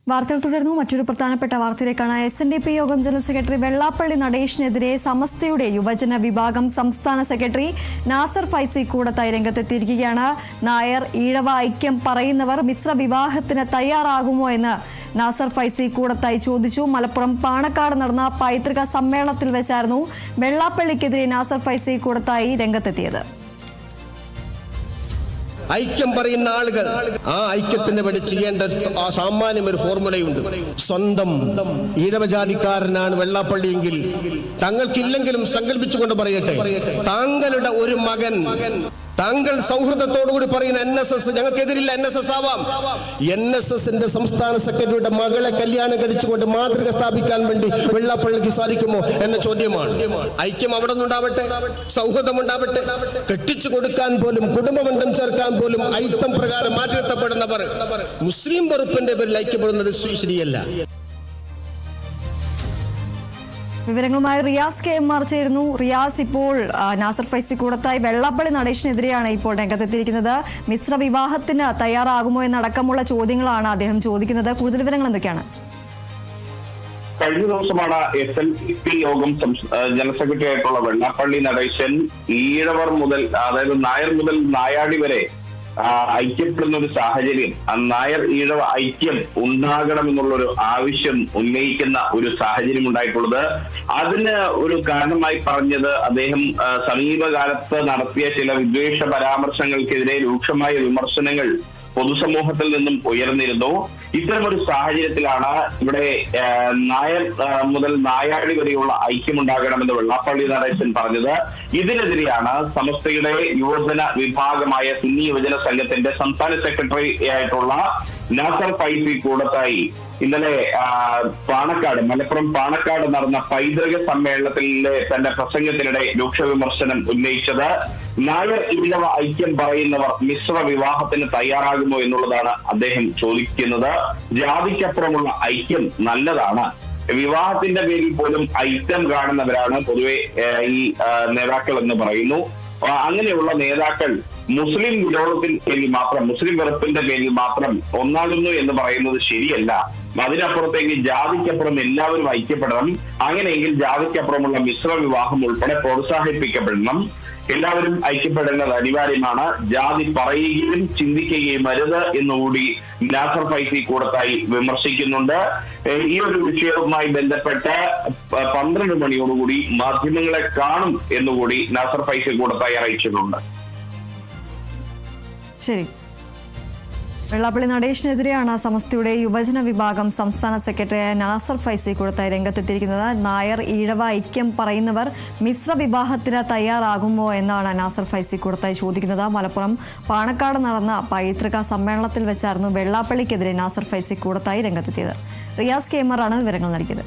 വാർത്തകൾ തുടർന്നു. മറ്റൊരു പ്രധാനപ്പെട്ട വാർത്തയിലേക്കാണ്. SNDP യോഗം ജനറൽ സെക്രട്ടറി വെള്ളാപ്പള്ളി നടേശനെതിരെ സമസ്തയുടെ യുവജന വിഭാഗം സംസ്ഥാന സെക്രട്ടറി നാസർ ഫൈസി കൂടത്തായി രംഗത്തെത്തിയിരിക്കുകയാണ്. നായർ ഈഴവ ഐക്യം പറയുന്നവർ മിശ്ര വിവാഹത്തിന് തയ്യാറാകുമോ എന്ന് നാസർ ഫൈസി കൂടത്തായി ചോദിച്ചു. മലപ്പുറം പാണക്കാട് നടന്ന പൈതൃക സമ്മേളനത്തിൽ വെച്ചായിരുന്നു വെള്ളാപ്പള്ളിക്കെതിരെ നാസർ ഫൈസി കൂടത്തായി രംഗത്തെത്തിയത്. ഐക്യം പറയുന്ന ആളുകൾ ആ ഐക്യത്തിന് വേണ്ടി ചെയ്യേണ്ട സാമാന്യം ഒരു ഫോർമുലയുണ്ട്. സ്വന്തം ഈഴവജാതിക്കാരനാണ് വെള്ളാപ്പള്ളിയെങ്കിൽ തങ്ങൾക്കില്ലെങ്കിലും സങ്കല്പിച്ചുകൊണ്ട് പറയട്ടെ, താങ്കളുടെ ഒരു മകൻ താങ്കൾ സൗഹൃദത്തോടുകൂടി പറയുന്ന NSS, ഞങ്ങൾക്കെതിരില്ല, NSS ആവാം. NSSന്റെ സംസ്ഥാന സെക്രട്ടറിയുടെ മകളെ കല്യാണം കഴിച്ചുകൊണ്ട് മാതൃക സ്ഥാപിക്കാൻ വേണ്ടി വെള്ളാപ്പള്ളിക്ക് സാധിക്കുമോ എന്ന ചോദ്യമാണ്. ഐക്യം അവിടെ നിന്നുണ്ടാവട്ടെ, സൗഹൃദം ഉണ്ടാവട്ടെ. കെട്ടിച്ചു കൊടുക്കാൻ പോലും, കുടുംബബന്ധം ചേർക്കാൻ പോലും ഐക്യം പ്രകാരം മാറ്റിയെത്തപ്പെടുന്നവർ മുസ്ലിം വെറുപ്പിന്റെ പേരിൽ ഐക്യപ്പെടുന്നത് ശരിയല്ല. വിവരങ്ങളുമായി റിയാസ് KMR ചേരുന്നു. റിയാസ്, ഇപ്പോൾ നാസർ ഫൈസി കൂടത്തായി വെള്ളാപ്പള്ളി നടേശനെതിരെയാണ് ഇപ്പോൾ രംഗത്തെത്തിയിരിക്കുന്നത്. മിശ്ര വിവാഹത്തിന് തയ്യാറാകുമോ എന്നടക്കമുള്ള ചോദ്യങ്ങളാണ് അദ്ദേഹം ചോദിക്കുന്നത്. കൂടുതൽ വിവരങ്ങൾ എന്തൊക്കെയാണ്? കഴിഞ്ഞ ദിവസമാണ് SNDP യോഗം ജനറൽ സെക്രട്ടറി ആയിട്ടുള്ള വെള്ളാപ്പള്ളി നടേശൻ ഈഴവർ മുതൽ, അതായത് നായർ മുതൽ നായാടി വരെ ഐക്യപ്പെടുന്ന ഒരു സാഹചര്യം, നായർ ഈഴവ ഐക്യം ഉണ്ടാകണമെന്നുള്ളൊരു ആവശ്യം ഉന്നയിക്കുന്ന ഒരു സാഹചര്യം ഉണ്ടായിട്ടുള്ളത്. അതിന് ഒരു കാരണമായി പറഞ്ഞത് അദ്ദേഹം സമീപകാലത്ത് നടത്തിയ ചില വിദ്വേഷ പരാമർശങ്ങൾക്കെതിരെ രൂക്ഷമായ വിമർശനങ്ങൾ പൊതുസമൂഹത്തിൽ നിന്നും ഉയർന്നിരുന്നു. ഇത്തരമൊരു സാഹചര്യത്തിലാണ് ഇവിടെ നായർ മുതൽ നായാടി വരെയുള്ള ഐക്യമുണ്ടാകണമെന്ന് വെള്ളാപ്പള്ളി നടേശൻ പറഞ്ഞത്. ഇതിനെതിരെയാണ് സമസ്തയുടെ യുവജന വിഭാഗമായ സുന്നി യുവജന സംഘത്തിന്റെ സംസ്ഥാന സെക്രട്ടറി ആയിട്ടുള്ള നാസർ ഫൈസി കൂടത്തായി ഇന്നലെ മലപ്പുറം പാണക്കാട് നടന്ന പൈതൃക സമ്മേളനത്തിലെ തന്റെ പ്രസംഗത്തിനിടെ രൂക്ഷ വിമർശനം ഉന്നയിച്ചത്. നായർ ഈഴവ ഐക്യം പറയുന്നവർ മിശ്ര വിവാഹത്തിന് തയ്യാറാകുമോ എന്നുള്ളതാണ് അദ്ദേഹം ചോദിക്കുന്നത്. ജാതിക്കപ്പുറമുള്ള ഐക്യം നല്ലതാണ്. വിവാഹത്തിന്റെ പേരിൽ പോലും ഐക്യം കാണുന്നവരാണ് പൊതുവെ ഈ നേതാക്കൾ എന്ന് പറയുന്നു. അങ്ങനെയുള്ള നേതാക്കൾ മുസ്ലിം വിരോധത്തിന്റെ പേരിൽ മാത്രം, മുസ്ലിം വെറുപ്പിന്റെ പേരിൽ മാത്രം ഒന്നാകുന്നു എന്ന് പറയുന്നത് ശരിയല്ല. അതിനപ്പുറത്തേക്ക് ജാതിക്കപ്പുറം എല്ലാവരും ഐക്യപ്പെടണം. അങ്ങനെയെങ്കിൽ ജാതിക്കപ്പുറമുള്ള മിശ്ര വിവാഹം ഉൾപ്പെടെ പ്രോത്സാഹിപ്പിക്കപ്പെടണം. എല്ലാവരും ഐക്യപ്പെടേണ്ടത് അനിവാര്യമാണ്. ജാതി പറയുകയും ചിന്തിക്കുകയും അരുത് എന്നുകൂടി നാസർ ഫൈസി കൂടത്തായി വിമർശിക്കുന്നുണ്ട്. ഈ ഒരു വിഷയവുമായി ബന്ധപ്പെട്ട് 12 മണിയോടുകൂടി മാധ്യമങ്ങളെ കാണും എന്നുകൂടി നാസർ ഫൈസി കൂടത്തായി അറിയിച്ചിട്ടുണ്ട്. ശരി. വെള്ളാപ്പള്ളി നടേശനെതിരെയാണ് സമസ്തയുടെ യുവജന വിഭാഗം സംസ്ഥാന സെക്രട്ടറിയായ നാസർ ഫൈസി കൂടത്തായി രംഗത്തെത്തിയിരിക്കുന്നത്. നായർ ഈഴവ ഐക്യം പറയുന്നവർ മിശ്ര വിവാഹത്തിന് തയ്യാറാകുമോ എന്നാണ് നാസർ ഫൈസി കൂടത്തായി ചോദിക്കുന്നത്. മലപ്പുറം പാണക്കാട് നടന്ന പൈതൃക സമ്മേളനത്തിൽ വെച്ചായിരുന്നു വെള്ളാപ്പള്ളിക്കെതിരെ നാസർ ഫൈസി കൂടത്തായി രംഗത്തെത്തിയത്. റിയാസ് KMR ആണ് വിവരങ്ങൾ നൽകിയത്.